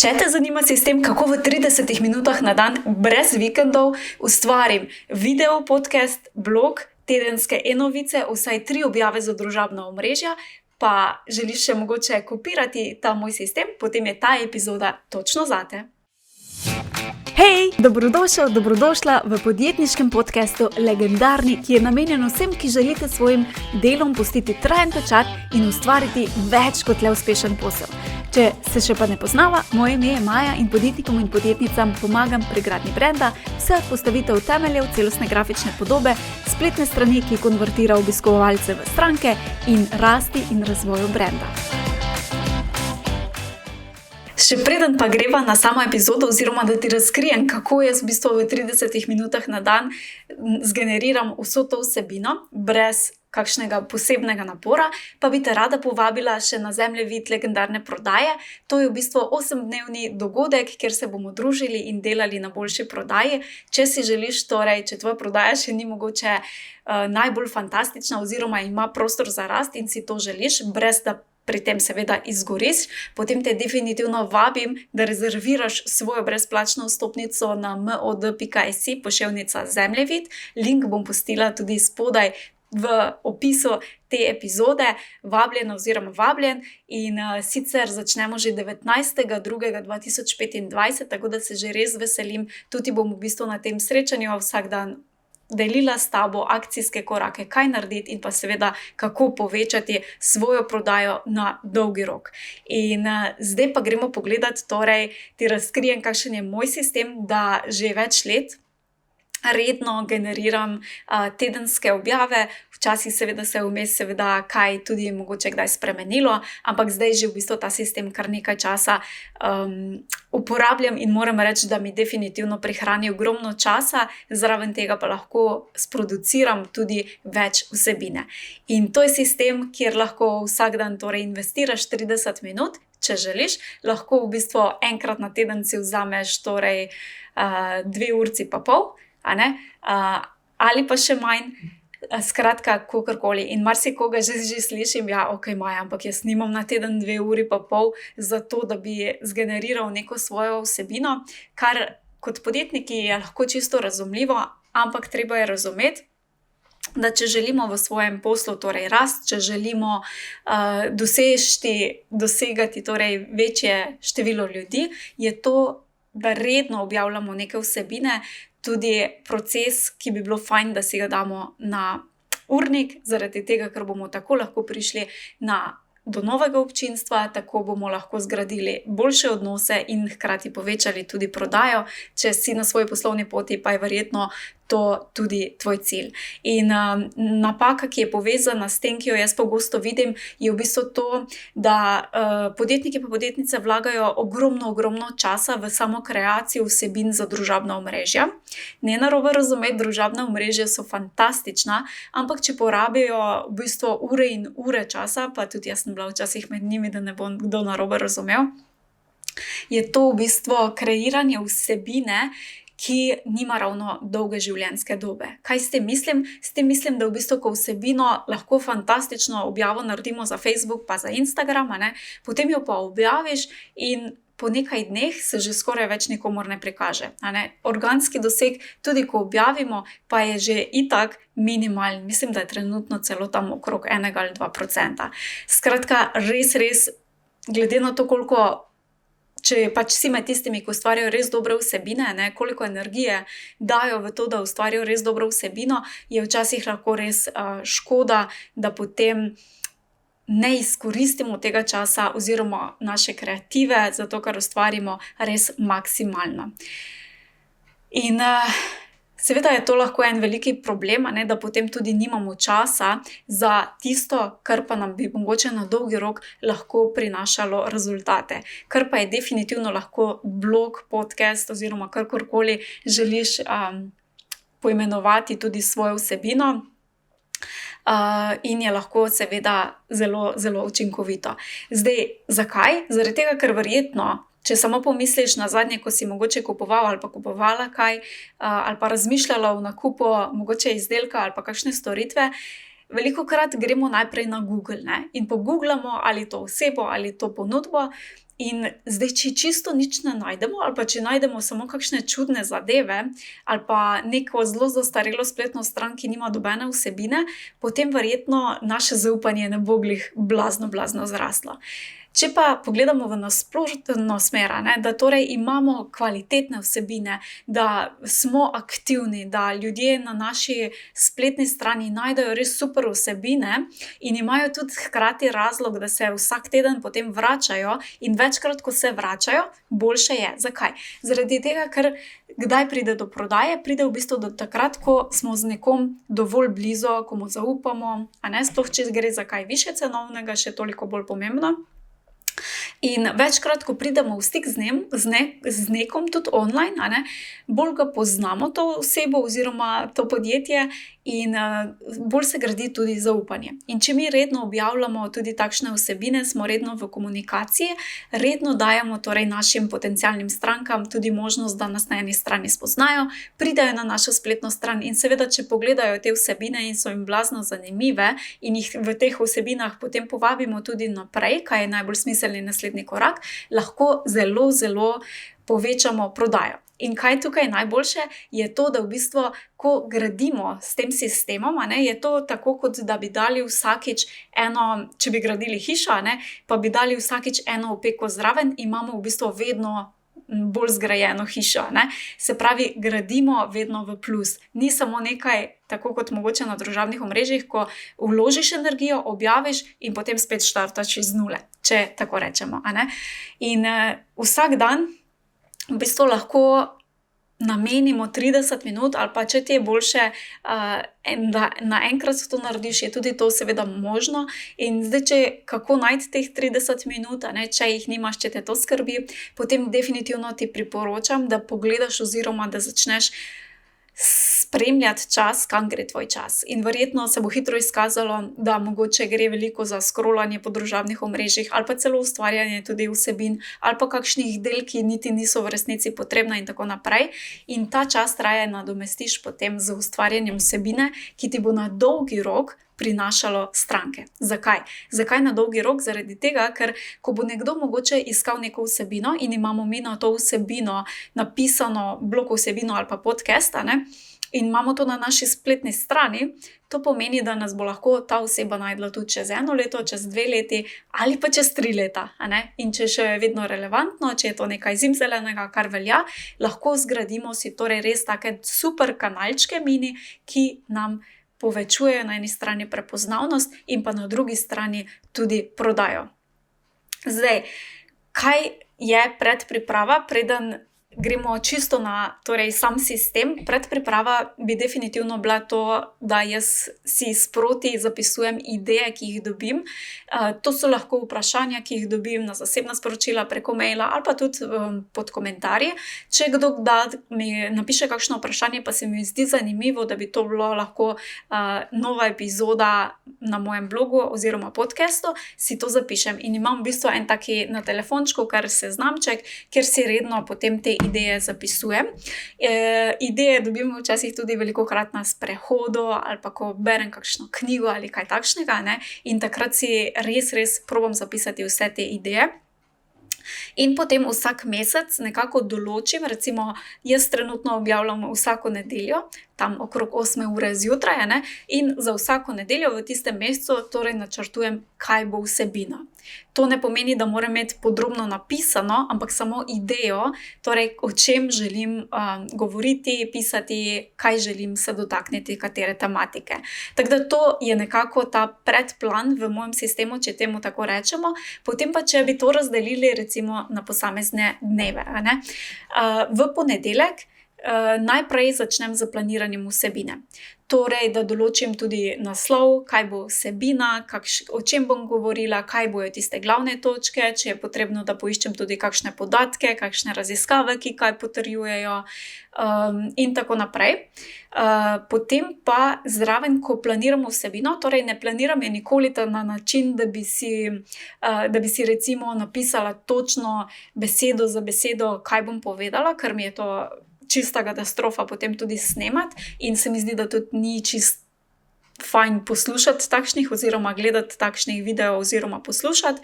Če te zanima sistem, kako v 30 minutah na dan, brez vikendov, ustvarim video, podcast, blog, tedenske e-novice, vsaj 3 objave za družabna omrežja, pa želiš še mogoče kopirati ta moj sistem, potem je ta epizoda točno zate. Hej, dobrodošel, dobrodošla v podjetniškem podcastu Legendarni, ki je namenjen vsem, ki želite svojim delom pustiti trajen pečat in ustvariti več kot le uspešen posel. Če se še pa ne poznava, moje ime je Maja in podjetnikom in podjetnicam pomagam pri gradnji brenda, vse od postavitev temeljev celostne grafične podobe, spletne strani, ki konvertira obiskovalce v stranke in rasti in razvoju brenda. Še preden pa greva na samo epizodo oziroma da ti razkrijem, kako jaz v bistvu v 30 minutah na dan zgeneriram vso to vsebino brez kakšnega posebnega napora, pa bi te rada povabila še na zemljevid legendarne prodaje. To je v bistvu 8-dnevni dogodek, kjer se bomo družili in delali na boljši prodaji. Če si želiš, torej, če tvoja prodaja še ni mogoče najbolj fantastična oziroma ima prostor za rast in si to želiš, brez da pri tem seveda izgoriš, potem te definitivno vabim, da rezerviraš svojo brezplačno vstopnico na mod.si /zemljevid. Link bom pustila tudi spodaj v opisu te epizode, vabljena oziroma vabljen, in sicer začnemo že 19.2.2025, tako da se že res veselim. Tudi bom v bistvu na tem srečanju vsak dan delila s tabo akcijske korake, kaj narediti in pa seveda kako povečati svojo prodajo na dolgi rok. In zdaj pa gremo pogledat, torej ti razkrijem, kakšen je moj sistem, da že več let redno generiram tedenske objave. Včasih seveda se vmes kaj tudi mogoče kdaj spremenilo, ampak zdaj že v bistvu ta sistem kar nekaj časa uporabljam in moram reči, da mi definitivno prihrani ogromno časa, zraven tega pa lahko sproduciram tudi več vsebine. In to je sistem, kjer lahko vsak dan torej investiraš 30 minut, če želiš, lahko v bistvu enkrat na teden si vzameš torej 2 uri pa pol, ali pa še manj, skratka, kakorkoli. In marsikoga že slišim, ja, ok, Maja, ampak jaz nimam na teden 2 uri pa pol za to, da bi zgeneriral neko svojo vsebino, kar kot podjetniki je lahko čisto razumljivo, ampak treba je razumeti, da če želimo v svojem poslu torej rast, če želimo dosegati torej večje število ljudi, je to, da redno objavljamo neke vsebine, tudi proces, ki bi bilo fajn, da si ga damo na urnik, zaradi tega, ker bomo tako lahko prišli do novega občinstva, tako bomo lahko zgradili boljše odnose in hkrati povečali tudi prodajo. Če si na svoji poslovni poti, pa je verjetno to tudi tvoj cilj. In napaka, ki je povezana s tem, ki jo jaz pogosto vidim, je v bistvu to, da podjetniki pa podjetnice vlagajo ogromno časa v samo kreacijo vsebin za družabna omrežja. Ne narobe razumeti, družabna omrežja so fantastična, ampak če porabijo v bistvu ure in ure časa, pa tudi jaz sem bila včasih med njimi, da ne bom kdo narobe razumel, je to v bistvu kreiranje vsebine, ki nima ravno dolge življenjske dobe. Kaj s tem mislim? S tem mislim, da v bistvu, ko vsebino lahko fantastično objavo naredimo za Facebook pa za Instagram, potem jo pa objaviš in po nekaj dneh se že skoraj več nikomur ne prikaže. Organski doseg, tudi ko objavimo, pa je že itak minimalen. Mislim, da je trenutno celo tam okrog 1 ali 2%. Skratka, res, glede na to, koliko, če pač si med tistimi, ki ustvarjajo res dobre vsebine, koliko energije dajo v to, da ustvarjajo res dobro vsebino, je včasih lahko res škoda, da potem ne izkoristimo tega časa oziroma naše kreative, zato ker ustvarimo res maksimalno. In seveda je to lahko en veliki problem, da potem tudi nimamo časa za tisto, kar pa nam bi mogoče na dolgi rok lahko prinašalo rezultate. Kar pa je definitivno lahko blog, podcast oziroma karkorkoli želiš poimenovati tudi svojo vsebino. In je lahko seveda zelo učinkovito. Zdaj, zakaj? Zaradi tega, ker verjetno, če samo pomisliš na zadnje, ko si mogoče kupoval ali pa kupovala kaj, ali pa razmišljala o nakupu mogoče izdelka ali pa kakšne storitve, velikokrat gremo najprej na Google, in pogooglamo ali to osebo ali to ponudbo In zdaj, če čisto nič ne najdemo, ali pa če najdemo samo kakšne čudne zadeve, ali pa neko zelo zastarelo spletno stran, ki nima nobene vsebine, potem verjetno naše zaupanje ne bo glih blazno zraslo. Če pa pogledamo v nasprotno smer, da torej imamo kvalitetne vsebine, da smo aktivni, da ljudje na naši spletni strani najdejo res super vsebine in imajo tudi hkrati razlog, da se vsak teden potem vračajo in večkrat, ko se vračajo, boljše je. Zakaj? Zaradi tega, ker kdaj pride do prodaje? Pride v bistvu do takrat, ko smo z nekom dovolj blizu, ko mu zaupamo, sploh če gre za kaj višje cenovnega, še toliko bolj pomembno. In večkrat, ko pridemo v stik z nekom, tudi online, bolj ga poznamo to osebo oziroma to podjetje in bolj se gradi tudi zaupanje. In če mi redno objavljamo tudi takšne vsebine, smo redno v komunikaciji, redno dajemo torej našim potencialnim strankam tudi možnost, da nas na eni strani spoznajo, pridajo na našo spletno stran in seveda, če pogledajo te vsebine in so jim blazno zanimive in jih v teh vsebinah potem povabimo tudi naprej, kaj je najbolj smiselni naslednji korak, lahko zelo povečamo prodajo. In kaj tukaj najboljše, je to, da v bistvu, ko gradimo s tem sistemom, je to tako, kot da bi dali vsakič eno, če bi gradili hišo, pa bi dali vsakič eno opeko zraven, imamo v bistvu vedno bolj zgrajeno hišo. Se pravi, gradimo vedno v plus. Ni samo nekaj, tako kot mogoče na družabnih omrežjih, ko vložiš energijo, objaviš in potem spet štartaš iz nule, če tako rečemo. In vsak dan v bistvu lahko namenimo 30 minut ali pa če ti je boljše, da naenkrat to narediš, je tudi to seveda možno. In zdaj, kako najti teh 30 minut, če jih nimaš, če te to skrbi, potem definitivno ti priporočam, da pogledaš oziroma da začneš spremljati čas, kam gre tvoj čas. In verjetno se bo hitro izkazalo, da mogoče gre veliko za scrollanje po družabnih omrežjih ali pa celo ustvarjanje tudi vsebin ali pa kakšnih del, ki niti niso v resnici potrebna in tako naprej. In ta čas raje nadomestiš potem z ustvarjanjem vsebine, ki ti bo na dolgi rok prinašalo stranke. Zakaj? Zakaj na dolgi rok? Zaradi tega, ker ko bo nekdo mogoče iskal neko vsebino in imamo mi na to vsebino napisano blog vsebino ali pa podcast, in imamo to na naši spletni strani, to pomeni, da nas bo lahko ta oseba najdla tudi čez 1 leto, čez 2 leti ali pa čez 3 leta. In če še je vedno relevantno, če je to nekaj zimzelenega, kar velja, lahko zgradimo si torej res take super kanalčke mini, ki nam povečujejo na eni strani prepoznavnost in pa na drugi strani tudi prodajo. Zdaj, kaj je predpriprava, preden gremo čisto na sam sistem? Predpriprava bi definitivno bila to, da jaz si sproti zapisujem ideje, ki jih dobim. To so lahko vprašanja, ki jih dobim na zasebna sporočila preko maila ali pa tudi pod komentarje. Če kdo mi napiše kakšno vprašanje, pa se mi zdi zanimivo, da bi to bilo lahko nova epizoda na mojem blogu oziroma podcastu, si to zapišem. In imam v bistvu en taki na telefončku, kar seznamček, kjer si redno potem te ideje zapisujem. Ideje dobim včasih tudi velikokrat na sprehodu ali pa ko berem kakšno knjigo ali kaj takšnega, in takrat si res probam zapisati vse te ideje. In potem vsak mesec nekako določim, recimo jaz trenutno objavljam vsako nedeljo, tam okrog 8 ure zjutraj, in za vsako nedeljo v tistem mesecu torej načrtujem, kaj bo vsebina. To ne pomeni, da moram imeti podrobno napisano, ampak samo idejo, torej o čem želim govoriti, pisati, kaj želim se dotakniti, katere tematike. Tako da to je nekako ta predplan v mojem sistemu, če temu tako rečemo. Potem pa, če bi to razdelili recimo na posamezne dneve. V ponedeljek najprej začnem z planiranjem vsebine. Torej, da določim tudi naslov, kaj bo vsebina, o čem bom govorila, kaj bojo tiste glavne točke, če je potrebno, da poiščem tudi kakšne podatke, kakšne raziskave, ki kaj potrjujejo, in tako naprej. Potem pa zraven, ko planiramo vsebino, torej ne planiram je nikoli na način, da bi si recimo napisala točno besedo za besedo, kaj bom povedala, ker mi je to čista katastrofa potem tudi snemati in se mi zdi, da tudi ni fajn poslušati takšnih oziroma gledati takšnih videov oziroma poslušati,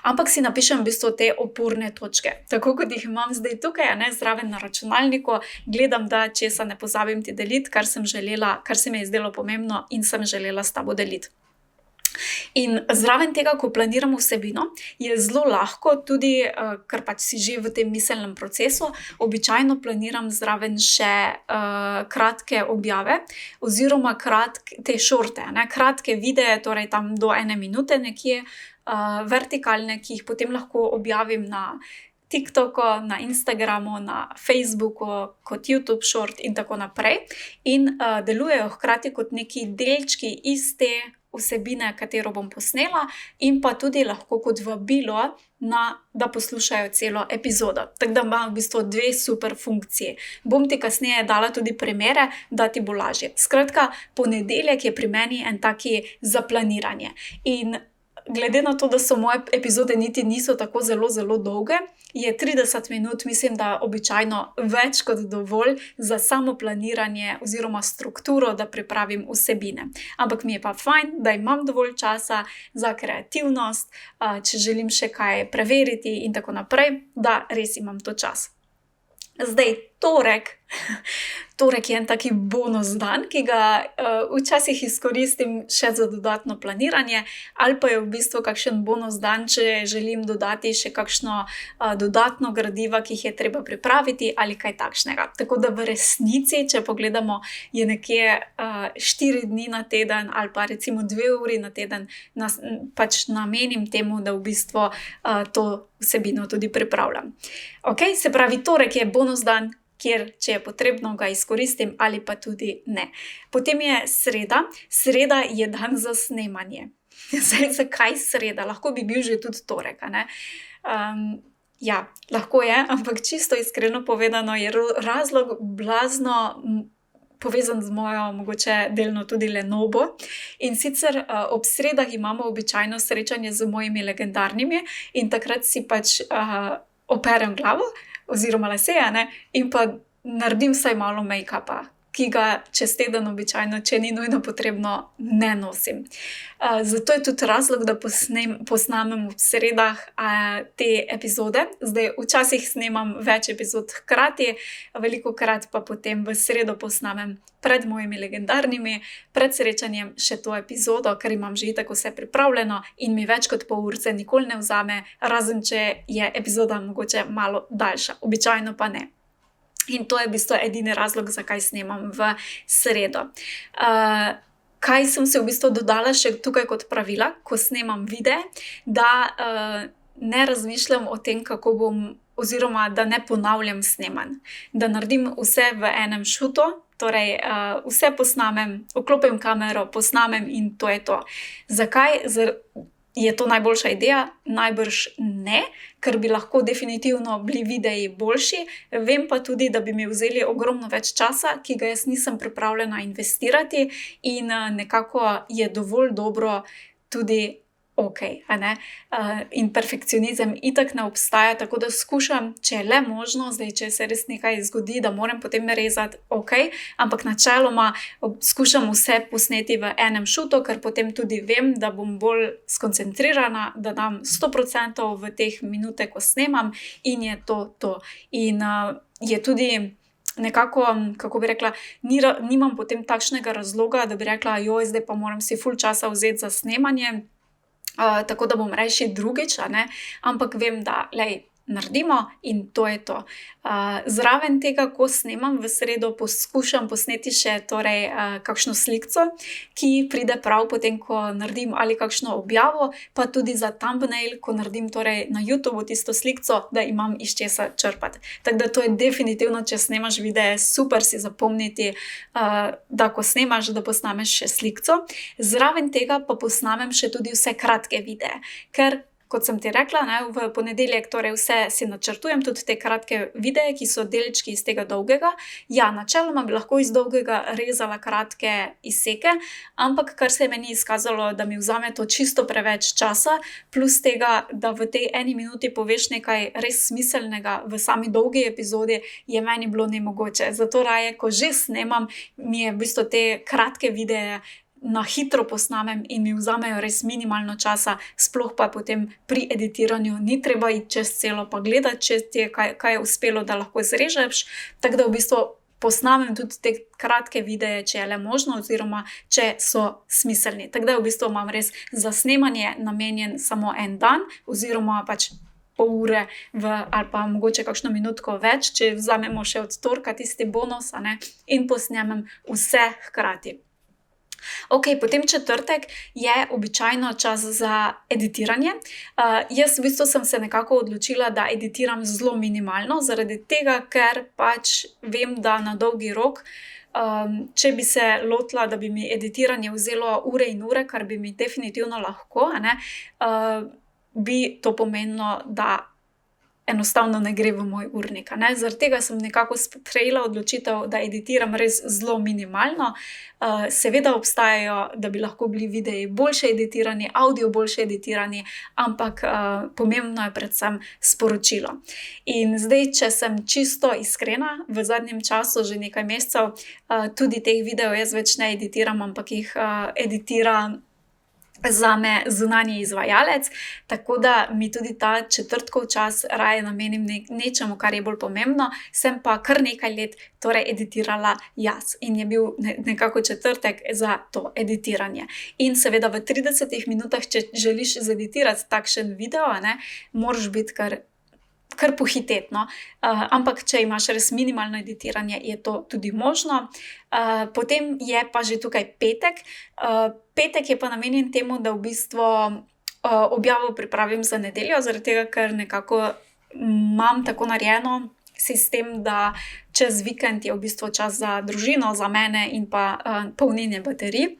ampak si napišem v bistvu te oporne točke. Tako kot jih imam zdaj tukaj, zraven na računalniku, gledam, da česa ne pozabim ti deliti, kar sem želela, kar se mi je zdelo pomembno in sem želela s tabo deliti. In zraven tega, ko planiramo vsebino, je zelo lahko tudi, ker pač si že v tem miselnem procesu, običajno planiram zraven še kratke objave oziroma te šorte, kratke videe, torej tam do 1 minute nekje, vertikalne, ki jih potem lahko objavim na TikToku, na Instagramu, na Facebooku, kot YouTube short in tako naprej. In delujejo hkrati kot neki delčki iz te vsebine, katero bom posnela, in pa tudi lahko kot vabilo, da poslušajo celo epizodo. Tako da ima v bistvu 2 super funkciji. Bom ti kasneje dala tudi primere, da ti bo lažje. Skratka, ponedeljek je pri meni en taki za planiranje. In glede na to, da so moje epizode niti niso tako zelo, zelo dolge, je 30 minut, mislim, da običajno več kot dovolj za samo planiranje oziroma strukturo, da pripravim vsebine. Ampak mi je pa fajn, da imam dovolj časa za kreativnost, če želim še kaj preveriti in tako naprej, da res imam to čas. Zdaj, torek je en taki bonus dan, ki ga včasih izkoristim še za dodatno planiranje, ali pa je v bistvu kakšen bonus dan, če želim dodati še kakšno dodatno gradiva, ki jih je treba pripraviti ali kaj takšnega. Tako da v resnici, če pogledamo, je nekje 4 dni na teden ali pa recimo 2 uri na teden, pač namenim temu, da v bistvu to vsebino tudi pripravljam. Ok, se pravi, torek je bonus dan, kjer, če je potrebno, ga izkoristim ali pa tudi ne. Potem je sreda. Sreda je dan za snemanje. Zdaj, zakaj sreda? Lahko bi bil že tudi torek, ja, lahko je, ampak čisto iskreno povedano je razlog blazno povezan z mojo, mogoče delno tudi lenobo. In sicer ob sredah imamo običajno srečanje z mojimi legendarnimi in takrat si pač operem glavo oziroma lase, in pa naredim vsaj malo make-upa, ki ga čez teden običajno, če ni nujno potrebno, ne nosim. Zato je tudi razlog, da posnamem v sredah te epizode. Zdaj, včasih snemam več epizod hkrati, velikokrat pa potem v sredo posnamem pred mojimi legendarnimi, pred srečanjem še to epizodo, ker imam že itak vse pripravljeno in mi več kot pol urce nikoli ne vzame, razen če je epizoda mogoče malo daljša, običajno pa ne. In to je v bistvu edini razlog, zakaj snemam v sredo. Kaj sem se v bistvu dodala še tukaj kot pravila, ko snemam videe, da ne razmišljam o tem, kako bom, oziroma da ne ponavljam snemanj. Da naredim vse v enem šutu, torej vse posnamem, vklopim kamero, posnamem in to je to. Zakaj? Je to najboljša ideja? Najbrž ne, ker bi lahko definitivno bili videi boljši. Vem pa tudi, da bi mi vzeli ogromno več časa, ki ga jaz nisem pripravljena investirati, in nekako je dovolj dobro tudi ok, in perfekcionizem itak ne obstaja, tako da skušam, če je le možno, zdaj, če se res nekaj zgodi, da moram potem rezati, ok, ampak načeloma skušam vse posneti v enem šutu, ker potem tudi vem, da bom bolj skoncentrirana, da dam 100% v teh minute, ko snemam, in je to. In je tudi nekako, kako bi rekla, nimam potem takšnega razloga, da bi rekla, zdaj pa moram si ful časa vzeti za snemanje, tako da bom rajši drugič, ampak vem, da naredimo in to je to. Zraven tega, ko snemam v sredo, poskušam posneti še kakšno slikco, ki pride prav potem, ko naredim ali kakšno objavo, pa tudi za thumbnail, ko naredim na YouTubeu tisto slikco, da imam iz česa črpati. Tako da to je definitivno, če snemaš videe, super si zapomniti, da ko snemaš, da posnameš še slikco. Zraven tega pa posnamem še tudi vse kratke videe, ker kot sem ti rekla, ne, v ponedeljek torej vse si načrtujem, tudi te kratke videe, ki so delčki iz tega dolgega. Ja, načeloma bi lahko iz dolgega rezala kratke izseke, ampak kar se je meni izkazalo, da mi vzame to čisto preveč časa, plus tega, da v tej 1 minuti poveš nekaj res smiselnega v sami dolgi epizodi, je meni bilo nemogoče. Zato raje, ko že snemam, mi je v bistvu te kratke videe na hitro posnamem in mi vzamejo res minimalno časa, sploh pa potem pri editiranju ni treba iti čez celo pa gledati, če ti je kaj je uspelo, da lahko zrežeš. Tako da v bistvu posnamem tudi te kratke videe, če je le možno, oziroma če so smiselni. Tako da v bistvu imam res za snemanje namenjen samo en dan, oziroma pač pol ure ali pa mogoče kakšno minutko več, če vzamemo še od torka tisti bonus, a ne, in posnemem vse hkrati. Ok, potem četrtek je običajno čas za editiranje. Jaz v bistvu sem se nekako odločila, da editiram zelo minimalno, zaradi tega, ker pač vem, da na dolgi rok, če bi se lotila, da bi mi editiranje vzelo ure in ure, kar bi mi definitivno lahko, a ne, bi to pomenilo, da enostavno ne gre v moj urnik, a ne. Zaradi tega sem nekako sprejela odločitev, da editiram res zelo minimalno. Seveda obstajajo, da bi lahko bili videi boljše editirani, avdio boljše editirani, ampak pomembno je predvsem sporočilo. In zdaj, če sem čisto iskrena, v zadnjem času, že nekaj mesecev, tudi teh videov jaz več ne editiram, ampak jih editira zame zunanji izvajalec, tako da mi tudi ta četrtkov čas raje namenim nečemu, kar je bolj pomembno. Sem pa kar nekaj let torej editirala jaz in je bil nekako četrtek za to editiranje. In seveda v 30 minutah, če želiš zeditirati takšen video, a ne, moraš biti kar pohiteti, no. Ampak če imaš res minimalno editiranje, je to tudi možno. Potem je pa že tukaj petek. Petek je pa namenjen temu, da v bistvu objavo pripravim za nedeljo, zaradi tega, ker nekako imam tako narejeno sistem, da čez vikend je v bistvu čas za družino, za mene in pa polnjenje baterij.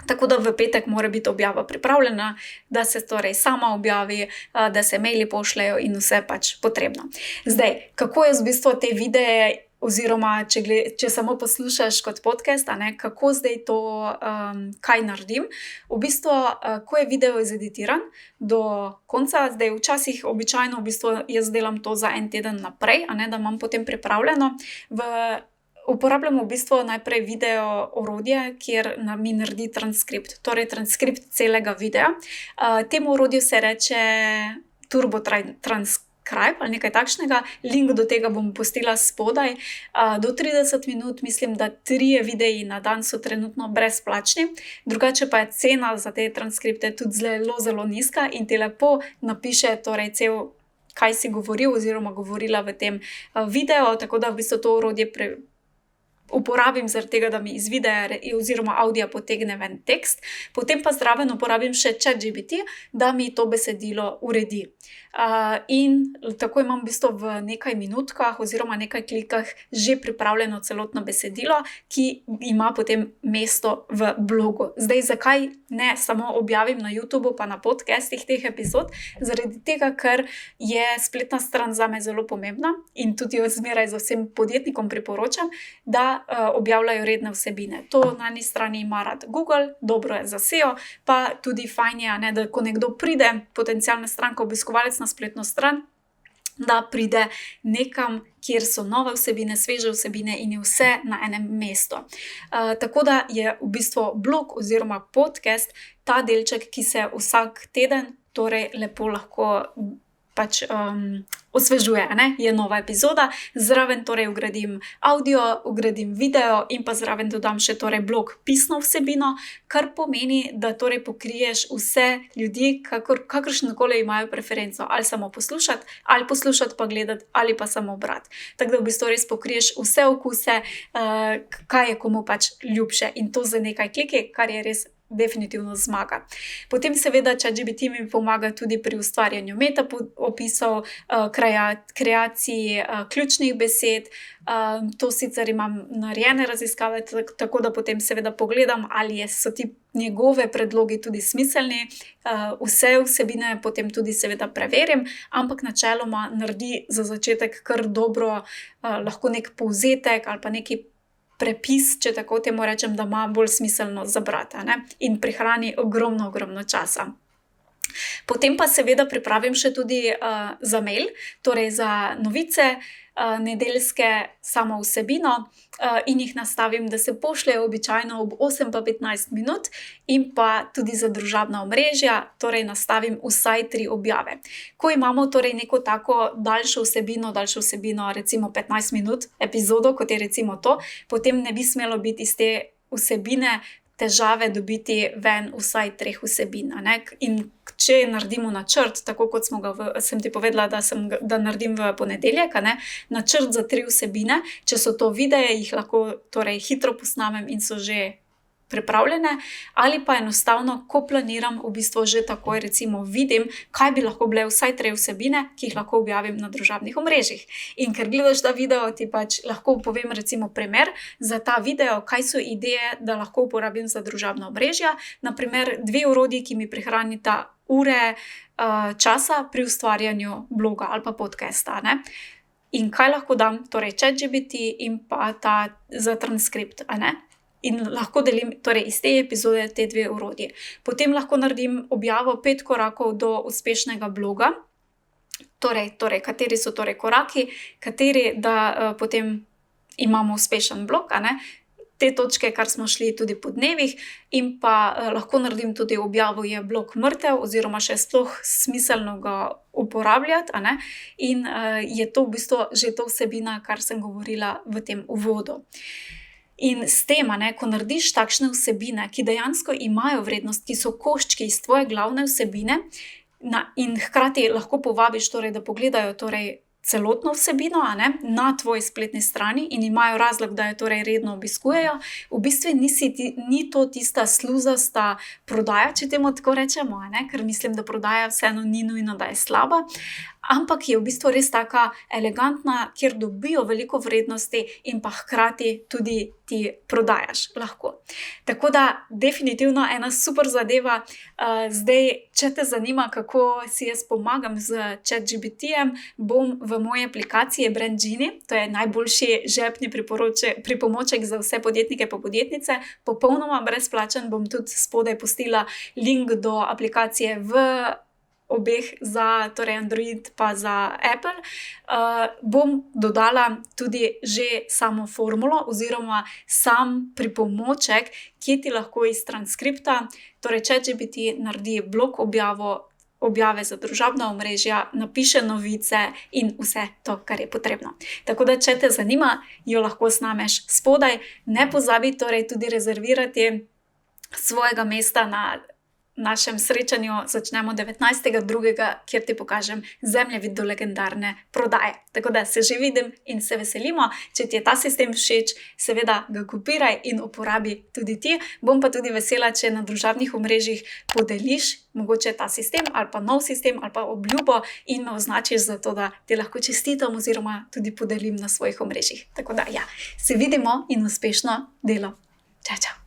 Tako da v petek mora biti objava pripravljena, da se torej sama objavi, da se maili pošljejo in vse pač potrebno. Zdaj, kako jaz v bistvu te videe, oziroma če samo poslušaš kot podcast, a ne, kako zdaj to, kaj naredim. V bistvu, ko je video zeditiran do konca, zdaj včasih običajno v bistvu jaz delam to za en teden naprej, a ne, da imam potem pripravljeno. Uporabljam v bistvu najprej video orodje, kjer mi naredi transkript, torej transkript celega videa. Temu orodju se reče Turbo Transcribe ali nekaj takšnega. Link do tega bom pustila spodaj. Do 30 minut, mislim, da 3 videi na dan so trenutno brezplačni. Drugače pa je cena za te transkripte tudi zelo, zelo nizka in ti lepo napiše torej kaj si govoril oziroma govorila v tem videu, tako da v bistvu to orodje uporabim zaradi tega, da mi iz videa oziroma avdia potegne ven tekst. Potem pa zraven uporabim še ChatGPT, da mi to besedilo uredi. In tako imam v bistvu v nekaj minutkah oziroma nekaj klikah že pripravljeno celotno besedilo, ki ima potem mesto v blogu. Zdaj, zakaj ne samo objavim na YouTubeu pa na podcastih teh epizod? Zaradi tega, ker je spletna stran zame zelo pomembna in tudi jo zmeraj za vsem podjetnikom priporočam, da objavljajo redne vsebine. To na eni strani ima rad Google, dobro je za SEO, pa tudi fajn je, ne, da ko nekdo pride, potencialna stranka, obiskovalec na spletno stran, da pride nekam, kjer so nove vsebine, sveže vsebine in je vse na enem mestu. Tako da je v bistvu blog oziroma podcast ta delček, ki se vsak teden torej lepo lahko pač osvežuje, ne? Je nova epizoda, zraven torej vgradim avdio, vgradim video in pa zraven dodam še torej blog pisno vsebino, kar pomeni, da torej pokriješ vse ljudi, kakršnokoli imajo preferenco, ali samo poslušati pa gledati, ali pa samo brati. Tako da v bistvu res pokriješ vse okuse, kaj je komu pač ljubše in to z nekaj kliki, kar je res definitivno zmaga. Potem seveda ChatGPT mi pomaga tudi pri ustvarjanju metaopisov, kreaciji ključnih besed. To sicer imam narejene raziskave, tako da potem seveda pogledam, ali so ti njegove predlogi tudi smiselni. Vse vsebine potem tudi seveda preverim, ampak načeloma naredi za začetek kar dobro, lahko nek povzetek ali pa neki prepis, če tako temu rečem, da ima bolj smiselno za brati, ne? In prihrani ogromno časa. Potem pa seveda pripravim še tudi za mail, torej za novice, nedeljske samo vsebino in jih nastavim, da se pošljejo običajno ob 8:15 minut, in pa tudi za družabna omrežja, torej nastavim vsaj 3 objave. Ko imamo torej neko tako daljšo vsebino, recimo 15 minut epizodo, kot je recimo to, potem ne bi smelo biti iz te vsebine težave dobiti ven vsaj 3 vsebin, ne? In če naredimo načrt, tako kot sem ti povedala, da naredim v ponedeljek, ne? Načrt za 3 vsebine, če so to videe, jih lahko torej hitro posnamem in so že pripravljene, ali pa enostavno, ko planiram, v bistvu že takoj recimo vidim, kaj bi lahko bile vsaj 3 vsebine, ki jih lahko objavim na družabnih omrežjih. In ker gledaš ta video, ti pač lahko povem recimo primer za ta video, kaj so ideje, da lahko uporabim za družabna omrežja. Na primer 2 orodji, ki mi prihranita ure časa pri ustvarjanju bloga ali pa podcasta, ne? In kaj lahko dam? Torej ChatGPT in pa ta za transkript, ne? In lahko delim torej iz te epizode te 2 orodji. Potem lahko naredim objavo 5 korakov do uspešnega bloga. Torej, kateri so torej koraki, kateri, da potem imamo uspešen blog, a ne? Te točke, kar smo šli tudi po dnevih, in pa lahko naredim tudi objavo, je blog mrtev, oziroma še sploh smiselno ga uporabljati, a ne? In je to v bistvu že to vsebina, kar sem govorila v tem uvodu. In s tem, ko narediš takšne vsebine, ki dejansko imajo vrednost, ki so koščki iz tvoje glavne vsebine, in hkrati lahko povabiš, torej, da pogledajo torej celotno vsebino, a ne, na tvoji spletni strani in imajo razlog, da jo torej redno obiskujejo, v bistvu ni to tista sluzasta prodaja, če temu tako rečemo, a ne, ker mislim, da prodaja vseeno ni nujno, da je slaba, ampak je v bistvu res taka elegantna, kjer dobijo veliko vrednosti in pa hkrati tudi ti prodajaš lahko. Tako da definitivno ena super zadeva. Zdaj, če te zanima, kako si jaz pomagam z ChatGPT-jem, bom v moji aplikaciji Brand Genie, to je najboljši žepni pripomoček za vse podjetnike pa podjetnice, popolnoma brezplačen, bom tudi spodaj pustila link do aplikacije v obeh, za torej Android pa za Apple, bom dodala tudi že samo formulo oziroma sam pripomoček, kje ti lahko iz transkripta, torej ChatGPT naredi blog objave za družabna omrežja, napiše novice in vse to, kar je potrebno. Tako da, če te zanima, jo lahko snameš spodaj. Ne pozabi torej tudi rezervirati svojega mesta na našem srečanju. Začnemo 19.2., kjer ti pokažem zemljevid do legendarne prodaje. Tako da se že vidim in se veselimo. Če ti je ta sistem všeč, seveda ga kopiraj in uporabi tudi ti. Bom pa tudi vesela, če na družabnih omrežjih podeliš mogoče ta sistem ali pa nov sistem ali pa obljubo in me označiš za to, da ti lahko čestitam oziroma tudi podelim na svojih omrežjih. Tako da, ja, se vidimo in uspešno delo. Čau.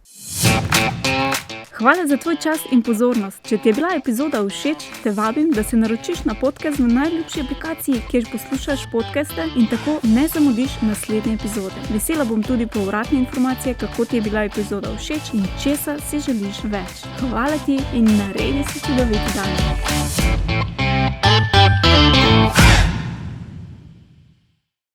Hvala za tvoj čas in pozornost. Če ti je bila epizoda všeč, te vabim, da se naročiš na podcast v najljubši aplikaciji, kjer poslušaš podcaste, in tako ne zamudiš naslednje epizode. Vesela bom tudi povratne informacije, kako ti je bila epizoda všeč in česa si želiš več. Hvala ti in naredi si čudovit dan.